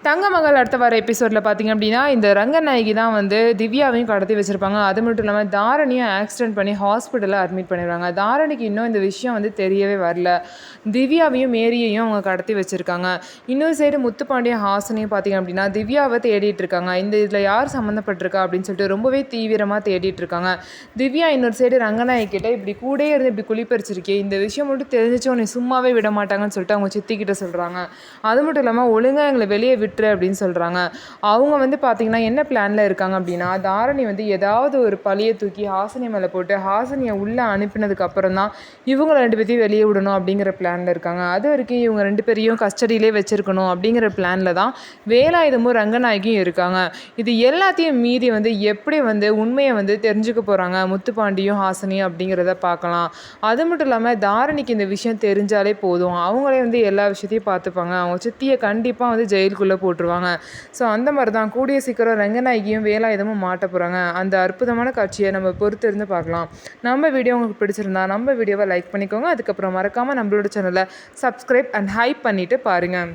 தங்கமகள் அடுத்த வர எபிசோடில் பார்த்திங்க அப்படின்னா, இந்த ரங்கநாயகி தான் வந்து திவ்யாவையும் கடத்தி வச்சுருப்பாங்க. அது மட்டும் இல்லாமல் தாரணியும் ஆக்சிடென்ட் பண்ணி ஹாஸ்பிட்டலில் அட்மிட் பண்ணிடுவாங்க. தாரணிக்கு இன்னும் இந்த விஷயம் வந்து தெரியவே வரல. திவ்யாவையும் மேரியையும் அவங்க கடத்தி வச்சுருக்காங்க. இன்னொரு சைடு முத்துப்பாண்டியும் ஹாசனையும் பார்த்திங்க அப்படின்னா, திவ்யாவை தேடிட்டு இருக்காங்க. இந்த இதில் யார் சம்மந்தப்பட்டிருக்கா அப்படின்னு சொல்லிட்டு ரொம்பவே தீவிரமாக தேடிட்டு இருக்காங்க. திவ்யா இன்னொரு சைடு ரங்கநாயகி கிட்ட இப்படி கூடயே இருந்து இப்படி குளிப்பறிச்சிருக்கே, இந்த விஷயம் மட்டும் தெரிஞ்சிச்சு உன்னை சும்மாவே விட மாட்டாங்கன்னு சொல்லிட்டு அவங்க சித்திக்கிட்ட சொல்கிறாங்க. அது மட்டும் இல்லாமல் ஒழுங்காக எங்களை வெளியே விட்டுரு அப்படின்னு சொல்கிறாங்க. அவங்க வந்து பார்த்திங்கன்னா என்ன பிளானில் இருக்காங்க அப்படின்னா, தாரணி வந்து ஏதாவது ஒரு பழியை தூக்கி ஹாசினி மேலே போட்டு ஹாசினியை உள்ளே அனுப்பினதுக்கு அப்புறம் தான் இவங்க 2 பேத்தையும் வெளியே விடணும் அப்படிங்கிற பிளானில் இருக்காங்க. அது வரைக்கும் இவங்க 2 பேரையும் கஸ்டடியிலே வச்சுருக்கணும் அப்படிங்கிற பிளானில் தான் வேலாயுதமும் ரங்கநாயகியும் இருக்காங்க. இது எல்லாத்தையும் மீறி வந்து எப்படி வந்து உண்மையை வந்து தெரிஞ்சுக்க போகிறாங்க முத்துப்பாண்டியும் ஹாசினியும் அப்படிங்கிறத பார்க்கலாம். அது மட்டும் இல்லாமல் தாரணிக்கு இந்த விஷயம் தெரிஞ்சாலே போதும், அவங்களே வந்து எல்லா விஷயத்தையும் பார்த்துப்பாங்க. அவங்க சித்தியை கண்டிப்பாக வந்து ஜெயிலுக்குள்ளே போட்டுருவாங்க. ஸோ அந்த மாதிரி தான் கூடிய சீக்கிரம் ரங்கநாயகியும் வேலாயுதமும் மாட்ட போகிறாங்க. அந்த அற்புதமான காட்சியை நம்ம பொறுத்து இருந்து பார்க்கலாம். நம்ம வீடியோ உங்களுக்கு பிடிச்சிருந்தா நம்ம வீடியோவை லைக் பண்ணிக்கோங்க. அதுக்கப்புறம் மறக்காமல் நம்மளோட சேனலை சப்ஸ்கிரைப் அண்ட் ஹைப் பண்ணிவிட்டு பாருங்கள்.